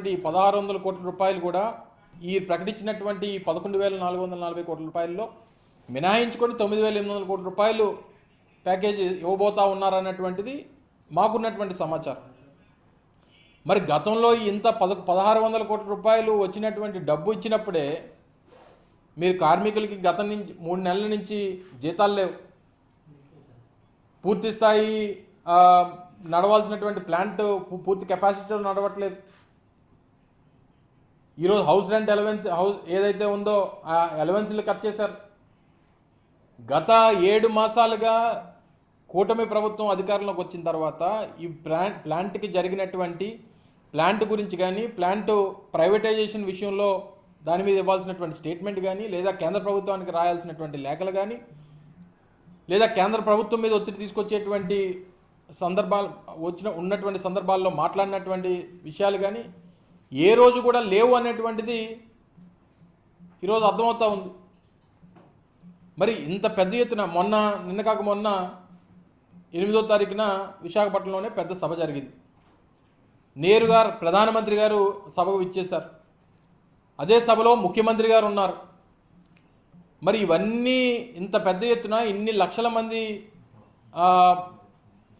1600 కోట్ల రూపాయలు కూడా ఈ ప్రకటించినటువంటి 11,440 కోట్ల రూపాయల్లో మినహాయించుకొని 9,800 కోట్ల రూపాయలు ప్యాకేజీ ఇవ్వబోతా ఉన్నారన్నటువంటిది మాకున్నటువంటి సమాచారం. మరి గతంలో ఇంత 1600 కోట్ల రూపాయలు వచ్చినటువంటి డబ్బు ఇచ్చినప్పుడే మీరు కార్మికులకి గతం నుంచి 3 నెలల నుంచి జీతాలు లేవు, పూర్తి స్థాయి నడవాల్సినటువంటి ప్లాంట్ పూర్తి కెపాసిటీలో నడవట్లేదు. ఈరోజు హౌస్ రెంట్ అలవెన్స్ ఏదైతే ఉందో ఆ అలవెన్స్లు కట్ చేశారు. గత 7 మాసాలుగా కూటమి ప్రభుత్వం అధికారంలోకి వచ్చిన తర్వాత ఈ ప్లాంట్కి జరిగినటువంటి ప్లాంట్ గురించి కానీ, ప్లాంట్ ప్రైవేటైజేషన్ విషయంలో దాని మీద ఇవ్వాల్సినటువంటి స్టేట్మెంట్ కానీ, లేదా కేంద్ర ప్రభుత్వానికి రాయాల్సినటువంటి లేఖలు కానీ, లేదా కేంద్ర ప్రభుత్వం మీద ఒత్తిడి తీసుకొచ్చేటువంటి ఉన్నటువంటి సందర్భాల్లో మాట్లాడినటువంటి విషయాలు కానీ ఏ రోజు కూడా లేవు అనేటువంటిది ఈరోజు అర్థమవుతా ఉంది. మరి ఇంత పెద్ద ఎత్తున నిన్న కాక మొన్న 8వ తారీఖున విశాఖపట్నంలోనే పెద్ద సభ జరిగింది. నేరుగా ప్రధానమంత్రి గారు సభకు ఇచ్చేశారు. అదే సభలో ముఖ్యమంత్రి గారు ఉన్నారు. మరి ఇవన్నీ ఇంత పెద్ద ఎత్తున ఇన్ని లక్షల మంది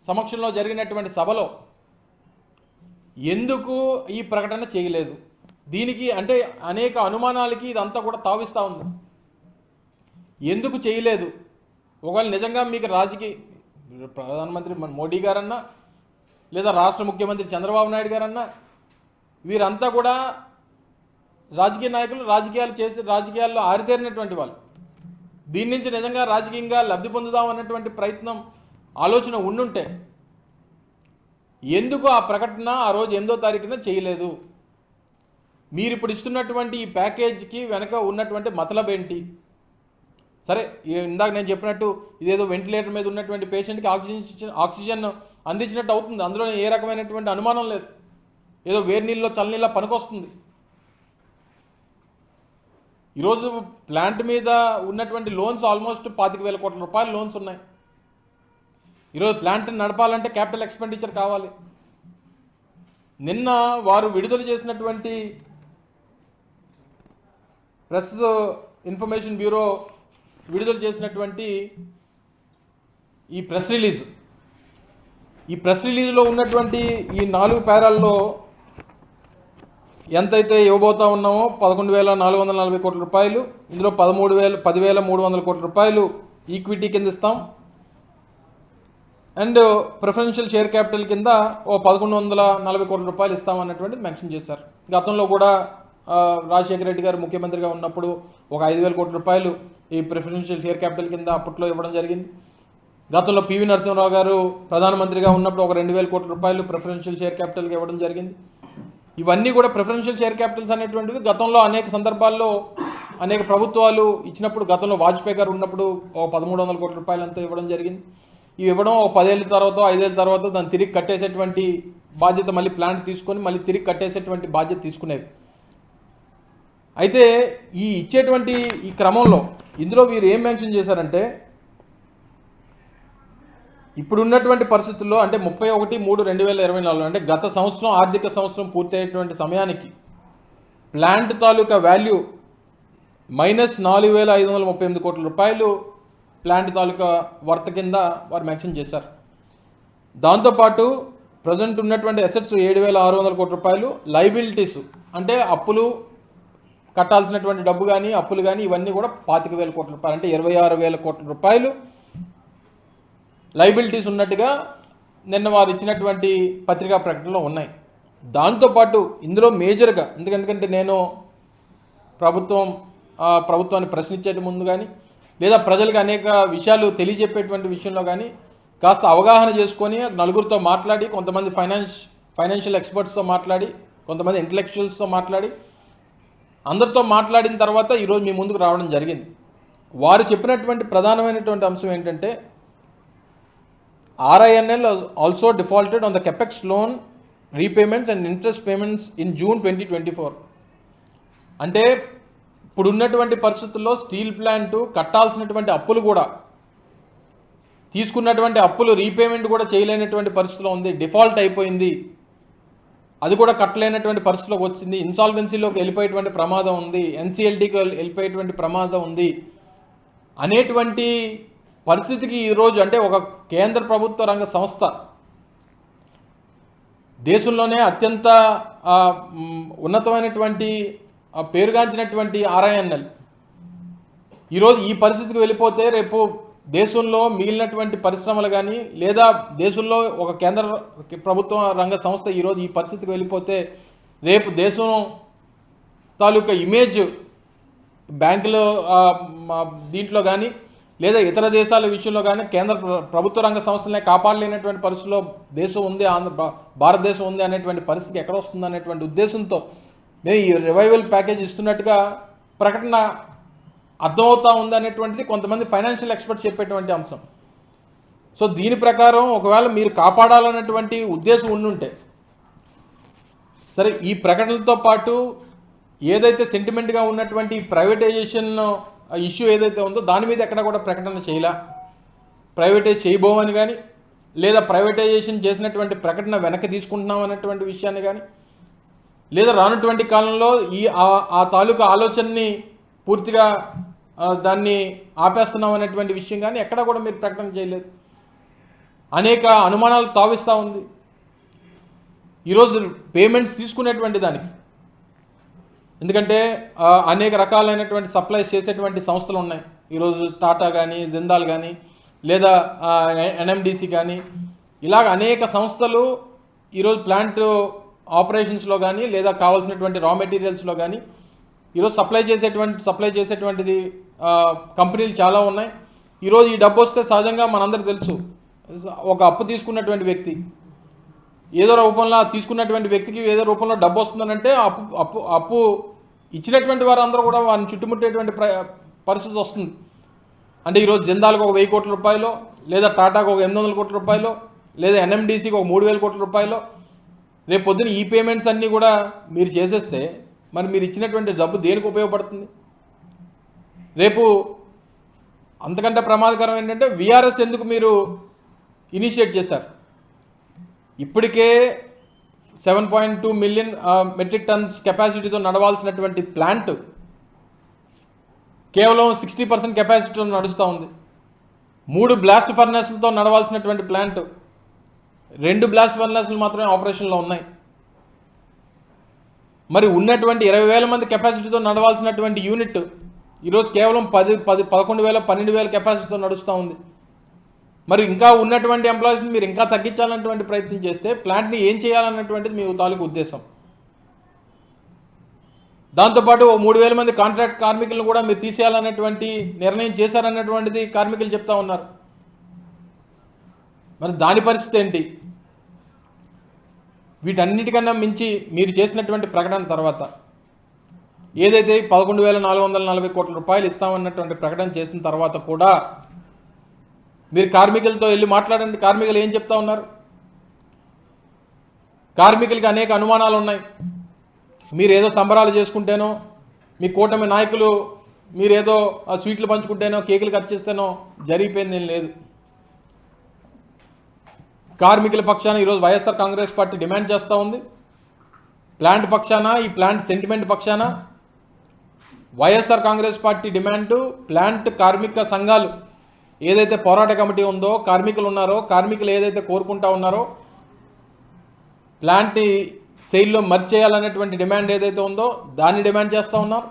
సమక్షంలో జరిగినటువంటి సభలో ఎందుకు ఈ ప్రకటన చేయలేదు? దీనికి అంటే అనేక అనుమానాలకి ఇదంతా కూడా తావిస్తూ ఉంది. ఎందుకు చేయలేదు? ఒకవేళ నిజంగా మీకు ప్రధానమంత్రి మోడీ గారన్నా, లేదా రాష్ట్ర ముఖ్యమంత్రి చంద్రబాబు నాయుడు గారన్నా, వీరంతా కూడా రాజకీయ నాయకులు, రాజకీయాల్లో ఆరితేరినటువంటి వాళ్ళు. దీని నుంచి నిజంగా రాజకీయంగా లబ్ధి పొందుదాం అన్నటువంటి ప్రయత్నం, ఆలోచన ఉండుంటే ఎందుకు ఆ ప్రకటన ఆ రోజు 8వ తారీఖున చేయలేదు? మీరు ఇప్పుడు ఇస్తున్నటువంటి ఈ ప్యాకేజీకి వెనక ఉన్నటువంటి మతలబ్ ఏంటి? సరే, ఇందాక నేను చెప్పినట్టు ఇదేదో వెంటిలేటర్ మీద ఉన్నటువంటి పేషెంట్కి ఆక్సిజన్ అందించినట్టు అవుతుంది. అందులో ఏ రకమైనటువంటి అనుమానం లేదు. ఏదో వేడి నీళ్ళలో చల్లనీళ్ళ పనికొస్తుంది. ఈరోజు ప్లాంట్ మీద ఉన్నటువంటి లోన్స్ ఆల్మోస్ట్ 25,000 కోట్ల రూపాయల లోన్స్ ఉన్నాయి. ఈరోజు ప్లాంట్ని నడపాలంటే క్యాపిటల్ ఎక్స్పెండిచర్ కావాలి. నిన్న వారు విడుదల చేసినటువంటి ప్రెస్ ఇన్ఫర్మేషన్ బ్యూరో విడుదల చేసినటువంటి ఈ ప్రెస్ రిలీజ్లో ఉన్నటువంటి ఈ 4 పేరాల్లో ఎంతైతే ఇవ్వబోతా ఉన్నామో 11,440 కోట్ల రూపాయలు, ఇందులో 10,300 కోట్ల రూపాయలు ఈక్విటీ కింద ఇస్తాం, అండ్ ప్రిఫరెన్షియల్ షేర్ క్యాపిటల్ కింద 1,140 కోట్ల రూపాయలు ఇస్తామన్నటువంటిది మెన్షన్ చేశారు. గతంలో కూడా రాజశేఖర రెడ్డి గారు ముఖ్యమంత్రిగా ఉన్నప్పుడు ఒక 5,000 కోట్ల రూపాయలు ఈ ప్రిఫరెన్షియల్ షేర్ క్యాపిటల్ కింద అప్పట్లో ఇవ్వడం జరిగింది. గతంలో పివి నరసింహరావు గారు ప్రధానమంత్రిగా ఉన్నప్పుడు ఒక 2,000 కోట్ల రూపాయలు ప్రిఫరెన్షియల్ షేర్ క్యాపిటల్కి ఇవ్వడం జరిగింది. ఇవన్నీ కూడా ప్రిఫరెన్షియల్ షేర్ క్యాపిటల్స్ అనేటువంటివి గతంలో అనేక సందర్భాల్లో అనేక ప్రభుత్వాలు ఇచ్చినప్పుడు, గతంలో వాజ్పేయి గారు ఉన్నప్పుడు ఒక 1,300 కోట్ల రూపాయలు అంతా ఇవ్వడం జరిగింది. ఇవి ఇవ్వడం ఒక 10 ఏళ్ళ తర్వాత 5 ఏళ్ళ తర్వాత దాన్ని తిరిగి కట్టేసేటువంటి బాధ్యత, మళ్ళీ ప్లాంట్ తీసుకొని మళ్ళీ తిరిగి కట్టేసేటువంటి బాధ్యత తీసుకునేవి. అయితే ఈ ఇచ్చేటువంటి ఈ క్రమంలో ఇందులో వీరు ఏం మెన్షన్ చేశారంటే, ఇప్పుడున్నటువంటి పరిస్థితుల్లో అంటే 31/3/2024 అంటే గత సంవత్సరం ఆర్థిక సంవత్సరం పూర్తయ్యేటువంటి సమయానికి ప్లాంట్ తాలూకా వాల్యూ -4,538 కోట్ల రూపాయలు ప్లాంట్ తాలూకా వర్త్ కింద వారు మెన్షన్ చేశారు. దాంతోపాటు ప్రజెంట్ ఉన్నటువంటి అసెట్స్ 7,600 కోట్ల రూపాయలు, లైబిలిటీస్ అంటే అప్పులు కట్టాల్సినటువంటి డబ్బు కానీ, అప్పులు కానీ ఇవన్నీ కూడా 25,000 కోట్ల రూపాయలు, అంటే 26,000 కోట్ల రూపాయలు లైబిలిటీస్ ఉన్నట్టుగా నిన్న వారు ఇచ్చినటువంటి పత్రికా ప్రకటనలో ఉన్నాయి. దాంతోపాటు ఇందులో మేజర్గా, ఎందుకంటే నేను ప్రభుత్వాన్ని ప్రశ్నించే ముందు కానీ, లేదా ప్రజలకు అనేక విషయాలు తెలియజెప్పేటువంటి విషయంలో కానీ కాస్త అవగాహన చేసుకొని నలుగురితో మాట్లాడి, కొంతమంది ఫైనాన్షియల్ ఎక్స్పర్ట్స్తో మాట్లాడి, కొంతమంది ఇంటలెక్చువల్స్తో మాట్లాడి, అందరితో మాట్లాడిన తర్వాత ఈరోజు మీ ముందుకు రావడం జరిగింది. వారు చెప్పినటువంటి ప్రధానమైనటువంటి అంశం ఏంటంటే, RINL also defaulted on the capex loan repayments and interest payments in June 2024. అంటే ఇప్పుడున్నటువంటి పరిస్థితుల్లో స్టీల్ ప్లాంట్ కట్టాల్సినటువంటి అప్పులు కూడా, తీసుకున్నటువంటి అప్పులు రీపేమెంట్ కూడా చేయలేనటువంటి పరిస్థితిలో ఉంది, డిఫాల్ట్ అయిపోయింది. అది కూడా కట్టలేనటువంటి పరిస్థితిలోకి వచ్చింది, ఇన్సాల్వెన్సీలోకి వెళ్ళిపోయేటువంటి ప్రమాదం ఉంది, ఎన్సీఎల్టీకి వెళ్ళిపోయేటువంటి ప్రమాదం ఉంది అనేటువంటి పరిస్థితికి ఈరోజు అంటే ఒక కేంద్ర ప్రభుత్వ రంగ సంస్థ దేశంలోనే అత్యంత ఉన్నతమైనటువంటి పేరుగాంచినటువంటి ఆర్ఐఎన్ఎల్ ఈరోజు ఈ పరిస్థితికి వెళ్ళిపోతే రేపు దేశంలో మిగిలినటువంటి పరిశ్రమలు కానీ లేదా దేశంలో ఒక కేంద్ర ప్రభుత్వ రంగ సంస్థ ఈరోజు ఈ పరిస్థితికి వెళ్ళిపోతే రేపు దేశం తాలూకా ఇమేజ్ బ్యాంకులో దీంట్లో కానీ లేదా ఇతర దేశాల విషయంలో కానీ కేంద్ర ప్రభుత్వ రంగ సంస్థలనే కాపాడలేనటువంటి పరిస్థితిలో దేశం ఉంది, భారతదేశం ఉంది అనేటువంటి పరిస్థితి ఎక్కడ వస్తుంది అనేటువంటి ఉద్దేశంతో మేము ఈ రివైవల్ ప్యాకేజ్ ఇస్తున్నట్టుగా ప్రకటన అర్థమవుతా ఉంది అనేటువంటిది కొంతమంది ఫైనాన్షియల్ ఎక్స్పర్ట్స్ చెప్పేటువంటి అంశం. సో దీని ప్రకారం ఒకవేళ మీరు కాపాడాలన్నటువంటి ఉద్దేశం ఉండుంటే సరే, ఈ ప్రకటనలతో పాటు ఏదైతే సెంటిమెంట్గా ఉన్నటువంటి ప్రైవేటైజేషన్ ఇష్యూ ఏదైతే ఉందో దాని మీద ఎక్కడ కూడా ప్రకటన చేయలే. ప్రైవేటైజ్ చేయబోమని కానీ లేదా ప్రైవేటైజేషన్ చేసినటువంటి ప్రకటన వెనక్కి తీసుకుంటున్నాం అనేటువంటి విషయాన్ని కానీ లేదా రానటువంటి కాలంలో ఆ తాలూకా ఆలోచనని పూర్తిగా దాన్ని ఆపేస్తున్నాం అనేటువంటి విషయం కానీ ఎక్కడా కూడా మీరు ప్రకటన చేయలేదు. అనేక అనుమానాలు తావిస్తూ ఉంది. ఈరోజు పేమెంట్స్ తీసుకునేటువంటి దానికి, ఎందుకంటే అనేక రకాలైనటువంటి సప్లైస్ చేసేటువంటి సంస్థలు ఉన్నాయి ఈరోజు, టాటా కానీ జిందాల్ కానీ లేదా ఎన్ఎండిసి కానీ ఇలాగ అనేక సంస్థలు ఈరోజు ప్లాంట్ ఆపరేషన్స్లో కానీ లేదా కావాల్సినటువంటి రా మెటీరియల్స్లో కానీ ఈరోజు సప్లై చేసేటువంటిది కంపెనీలు చాలా ఉన్నాయి. ఈరోజు ఈ డబ్బు వస్తే సహజంగా మనందరికీ తెలుసు, ఒక అప్పు తీసుకున్నటువంటి వ్యక్తి ఏదో రూపంలో తీసుకున్నటువంటి వ్యక్తికి ఏదో రూపంలో డబ్బు వస్తుందనంటే అప్పు ఇచ్చినటువంటి వారందరూ కూడా వారిని చుట్టుముట్టేటువంటి పరిస్థితి వస్తుంది. అంటే ఈరోజు జిందాల్కి ఒక 1000 కోట్ల రూపాయలు, లేదా టాటాకు ఒక 800 కోట్ల రూపాయలు, లేదా ఎన్ఎండిసికి ఒక 3000 కోట్ల రూపాయలు, రేపు పొద్దున ఈ పేమెంట్స్ అన్నీ కూడా మీరు చేసేస్తే మరి మీరు ఇచ్చినటువంటి డబ్బు దేనికి ఉపయోగపడుతుంది? రేపు అంతకంటే ప్రమాదకరం ఏంటంటే విఆర్ఎస్ ఎందుకు మీరు ఇనిషియేట్ చేశారు? ఇప్పటికే 7.2 మిలియన్ మెట్రిక్ టన్స్ కెపాసిటీతో నడవాల్సినటువంటి ప్లాంట్ కేవలం 60% కెపాసిటీతో నడుస్తూ ఉంది. 3 బ్లాస్ట్ ఫర్నెస్లతో నడవాల్సినటువంటి ప్లాంట్ 2 బ్లాస్ట్ ఫర్నెస్లు మాత్రమే ఆపరేషన్లో ఉన్నాయి. మరి ఉన్నటువంటి 20,000 మంది కెపాసిటీతో నడవాల్సినటువంటి యూనిట్ ఈరోజు కేవలం 11,000 12,000 కెపాసిటీతో నడుస్తూ ఉంది. మరి ఇంకా ఉన్నటువంటి ఎంప్లాయీస్ని మీరు ఇంకా తగ్గించాలన్నటువంటి ప్రయత్నం చేస్తే ప్లాంట్ని ఏం చేయాలన్నటువంటిది మీ తాలూకు ఉద్దేశం. దాంతోపాటు 3,000 మంది కాంట్రాక్ట్ కార్మికులను కూడా మీరు తీసేయాలన్నటువంటి నిర్ణయం చేశారన్నటువంటిది కార్మికులు చెప్తా ఉన్నారు. మరి దాని పరిస్థితి ఏంటి? వీటన్నిటికన్నా మించి మీరు చేసినటువంటి ప్రకటన తర్వాత ఏదైతే 11,440 కోట్ల రూపాయలు ఇస్తామన్నటువంటి ప్రకటన చేసిన తర్వాత కూడా మీరు కార్మికులతో వెళ్ళి మాట్లాడండి. కార్మికులు ఏం చెప్తా ఉన్నారు? కార్మికులకి అనేక అనుమానాలు ఉన్నాయి. మీరు ఏదో సంబరాలు చేసుకుంటేనో, మీ కూటమి నాయకులు మీరేదో స్వీట్లు పంచుకుంటేనో, కేకులు కట్ చేస్తేనో జరిగిపోయింది ఏం లేదు. కార్మికుల పక్షాన ఈరోజు వైఎస్ఆర్ కాంగ్రెస్ పార్టీ డిమాండ్ చేస్తూ ఉంది. ప్లాంట్ పక్షాన, ఈ ప్లాంట్ సెంటిమెంట్ పక్షాన YSR Congress party demand, plant కార్మిక సంఘాలు ఏదైతే పోరాట కమిటీ ఉందో, కార్మికులు ఉన్నారో, కార్మికులు ఏదైతే కోరుకుంటా ఉన్నారో ప్లాంట్ని సెయిల్లో మర్జ్ చేయాలనేటువంటి డిమాండ్ ఏదైతే ఉందో దాన్ని డిమాండ్ చేస్తూ ఉన్నారు.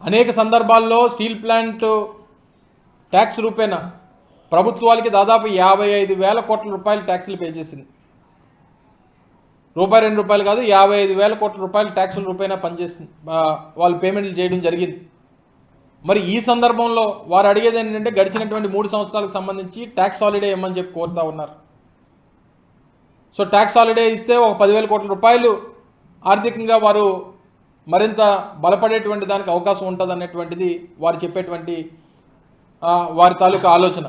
అనేక సందర్భాల్లో స్టీల్ ప్లాంట్ ట్యాక్స్ రూపేణా ప్రభుత్వాలకి దాదాపు 55,000 కోట్ల రూపాయలు ట్యాక్సులు పే చేసింది. రూపాయి 2 రూపాయలు కాదు, 55,000 కోట్ల రూపాయలు ట్యాక్సుల రూపేణా పనిచేసింది, వాళ్ళు పేమెంట్లు చేయడం జరిగింది. మరి ఈ సందర్భంలో వారు అడిగేది ఏంటంటే గడిచినటువంటి 3 సంవత్సరాలకు సంబంధించి ట్యాక్స్ హాలిడే ఇవ్వమని చెప్పి కోరుతూ ఉన్నారు. సో ట్యాక్స్ హాలిడే ఇస్తే ఒక 10,000 కోట్ల రూపాయలు ఆర్థికంగా వారు మరింత బలపడేటువంటి దానికి అవకాశం ఉంటుంది అనేటువంటిది వారు చెప్పేటువంటి వారి తాలూకా ఆలోచన.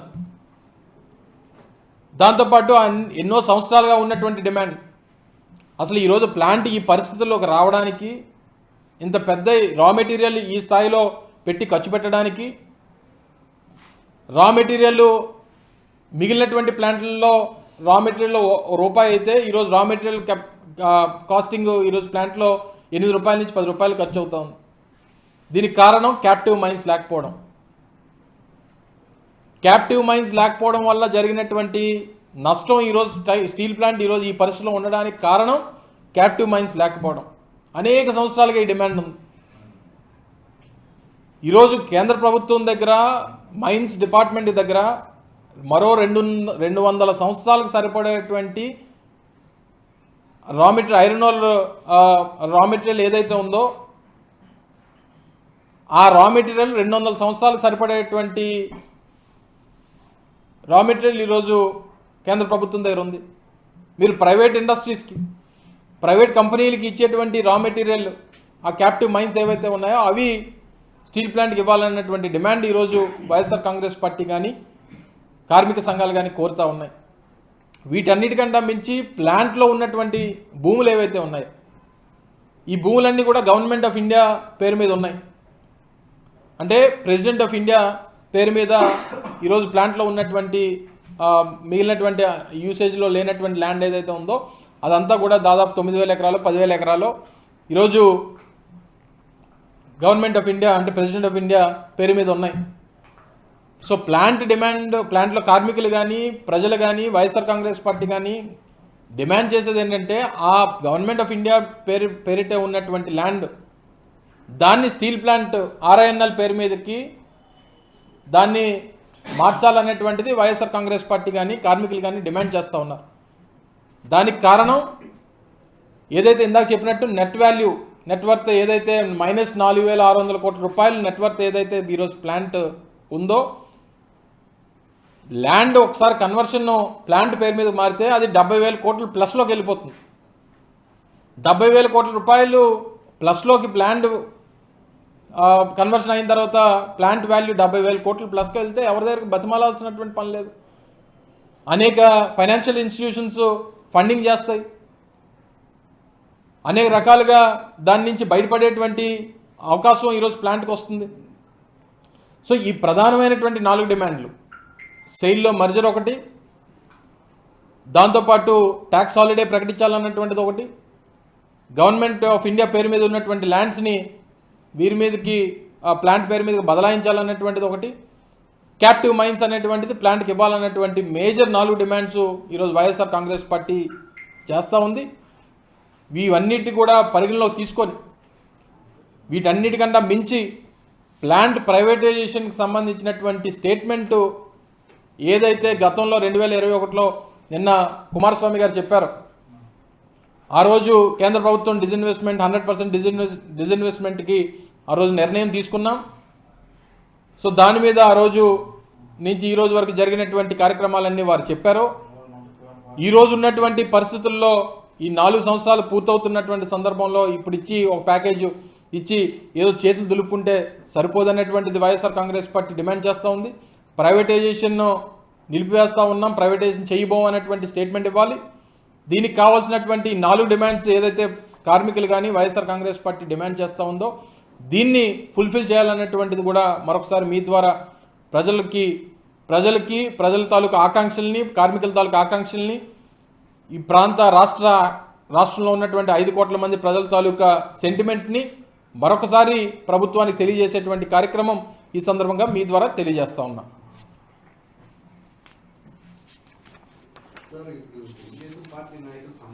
దాంతోపాటు ఎన్నో సంవత్సరాలుగా ఉన్నటువంటి డిమాండ్, అసలు ఈరోజు ప్లాంట్ ఈ పరిస్థితుల్లోకి రావడానికి, ఇంత పెద్ద రా మెటీరియల్ ఈ స్థాయిలో పెట్టి ఖర్చు పెట్టడానికి, రా మెటీరియల్ మిగిలినటువంటి ప్లాంట్లలో రా మెటీరియల్ రూపాయి అయితే ఈరోజు రా మెటీరియల్ కాస్టింగ్ ఈరోజు ప్లాంట్లో 8 రూపాయల నుంచి 10 రూపాయలు ఖర్చు అవుతా ఉంది. దీనికి కారణం క్యాప్టివ్ మైన్స్ లేకపోవడం. క్యాప్టివ్ మైన్స్ లేకపోవడం వల్ల జరిగినటువంటి నష్టం ఈరోజు స్టీల్ ప్లాంట్ ఈరోజు ఈ పరిస్థితిలో ఉండడానికి కారణం క్యాప్టివ్ మైన్స్ లేకపోవడం. అనేక సంవత్సరాలుగా ఈ డిమాండ్ ఉంది. ఈరోజు కేంద్ర ప్రభుత్వం దగ్గర మైన్స్ డిపార్ట్మెంట్ దగ్గర మరో 200 సంవత్సరాలకు సరిపడేటువంటి raw material iron ore raw material ఏదైతే ఉందో ఆ రా మెటీరియల్ 200 సంవత్సరాలకు సరిపడేటువంటి రా మెటీరియల్ ఈరోజు కేంద్ర ప్రభుత్వం దగ్గర ఉంది. మీరు ప్రైవేట్ ఇండస్ట్రీస్కి ప్రైవేట్ కంపెనీలకి ఇచ్చేటువంటి రా మెటీరియల్ ఆ క్యాప్టివ్ మైన్స్ ఏవైతే ఉన్నాయో అవి స్టీల్ ప్లాంట్కి ఇవ్వాలన్నటువంటి డిమాండ్ ఈరోజు వైఎస్ఆర్ కాంగ్రెస్ పార్టీ కానీ కార్మిక సంఘాలు కానీ కోరుతూ ఉన్నాయి. వీటన్నిటికంటే మించి ప్లాంట్లో ఉన్నటువంటి భూములు ఏవైతే ఉన్నాయో ఈ భూములన్నీ కూడా గవర్నమెంట్ ఆఫ్ ఇండియా పేరు మీద ఉన్నాయి. అంటే ప్రెసిడెంట్ ఆఫ్ ఇండియా పేరు మీద ఈరోజు ప్లాంట్లో ఉన్నటువంటి మిగిలినటువంటి యూసేజ్లో లేనటువంటి ల్యాండ్ ఏదైతే ఉందో అదంతా కూడా దాదాపు 9,000 ఎకరాలు 10,000 ఎకరాలు ఈరోజు గవర్నమెంట్ ఆఫ్ ఇండియా అంటే ప్రెసిడెంట్ ఆఫ్ ఇండియా పేరు మీద ఉన్నాయి. సో ప్లాంట్ డిమాండ్ ప్లాంట్లో కార్మికులు కానీ ప్రజలు కానీ వైఎస్ఆర్ కాంగ్రెస్ పార్టీ కానీ డిమాండ్ చేసేది ఏంటంటే ఆ గవర్నమెంట్ ఆఫ్ ఇండియా పేరిటే ఉన్నటువంటి ల్యాండ్ దాన్ని స్టీల్ ప్లాంట్ ఆర్ఐఎన్ఎల్ పేరు మీదకి దాన్ని మార్చాలనేటువంటిది వైఎస్ఆర్ కాంగ్రెస్ పార్టీ కానీ కార్మికులు కానీ డిమాండ్ చేస్తూ ఉన్నారు. దానికి కారణం ఏదైతే ఇందాక చెప్పినట్టు నెట్వర్త్ ఏదైతే -4,600 కోట్ల రూపాయలు నెట్వర్త్ ఏదైతే ఈరోజు ప్లాంట్ ఉందో ల్యాండ్ ఒకసారి కన్వర్షన్ ప్లాంట్ పేరు మీద మారితే అది 70,000 కోట్లు ప్లస్లోకి వెళ్ళిపోతుంది. 70,000 కోట్ల రూపాయలు ప్లస్లోకి ప్లాంట్ కన్వర్షన్ అయిన తర్వాత ప్లాంట్ వాల్యూ 70,000 కోట్లు ప్లస్కి వెళ్తే ఎవరి దగ్గరికి బతిమాలాల్సినటువంటి పని లేదు. అనేక ఫైనాన్షియల్ ఇన్స్టిట్యూషన్స్ ఫండింగ్ చేస్తాయి. అనేక రకాలుగా దాని నుంచి బయటపడేటువంటి అవకాశం ఈరోజు ప్లాంట్కి వస్తుంది. సో ఈ ప్రధానమైనటువంటి 4 డిమాండ్లు సెయిల్లో మర్జర్ ఒకటి, దాంతోపాటు ట్యాక్స్ హాలిడే ప్రకటించాలన్నటువంటిది ఒకటి, గవర్నమెంట్ ఆఫ్ ఇండియా పేరు మీద ఉన్నటువంటి ల్యాండ్స్ని వీరి మీదకి ప్లాంట్ పేరు మీదకి బదలాయించాలన్నటువంటిది ఒకటి, క్యాప్టివ్ మైన్స్ అనేటువంటిది ప్లాంట్కి ఇవ్వాలన్నటువంటి మేజర్ 4 డిమాండ్స్ ఈరోజు వైఎస్ఆర్ కాంగ్రెస్ పార్టీ చేస్తూ ఉంది. ఇవన్నిటి కూడా పరిగణలోకి తీసుకొని వీటన్నిటికన్నా మించి ప్లాంట్ ప్రైవేటైజేషన్కి సంబంధించినటువంటి స్టేట్మెంటు ఏదైతే గతంలో 2021లో నిన్న కుమారస్వామి గారు చెప్పారో ఆ రోజు కేంద్ర ప్రభుత్వం డిజిన్వెస్ట్మెంట్ 100% డిజిన్వెస్ట్మెంట్కి ఆ రోజు నిర్ణయం తీసుకున్నాం. సో దాని మీద ఆ రోజు నుంచి ఈ రోజు వరకు జరిగినటువంటి కార్యక్రమాలన్నీ వారు చెప్పారు. ఈరోజు ఉన్నటువంటి పరిస్థితుల్లో ఈ 4 సంవత్సరాలు పూర్తవుతున్నటువంటి సందర్భంలో ఇప్పుడు ఇచ్చి ఒక ప్యాకేజ్ ఇచ్చి ఏదో చేతులు దులుపుకుంటే సరిపోదన్నటువంటిది వైఎస్ఆర్ కాంగ్రెస్ పార్టీ డిమాండ్ చేస్తూ ఉంది. ప్రైవేటైజేషన్ను నిలిపివేస్తూ ఉన్నాం, ప్రైవేటైజేషన్ చేయబోమనేటువంటి స్టేట్మెంట్ ఇవ్వాలి. దీనికి కావాల్సినటువంటి 4 డిమాండ్స్ ఏదైతే కార్మికులు కానీ వైఎస్ఆర్ కాంగ్రెస్ పార్టీ డిమాండ్ చేస్తూ ఉందో దీన్ని ఫుల్ఫిల్ చేయాలన్నటువంటిది కూడా మరొకసారి మీ ద్వారా ప్రజల తాలూకు ఆకాంక్షల్ని కార్మికుల తాలూకు ఆకాంక్షల్ని ఈ ప్రాంత రాష్ట్రంలో ఉన్నటువంటి 5 కోట్ల మంది ప్రజల తాలూకా సెంటిమెంట్ని మరొకసారి ప్రభుత్వానికి తెలియజేసేటువంటి కార్యక్రమం ఈ సందర్భంగా మీ ద్వారా తెలియజేస్తా ఉన్నాం.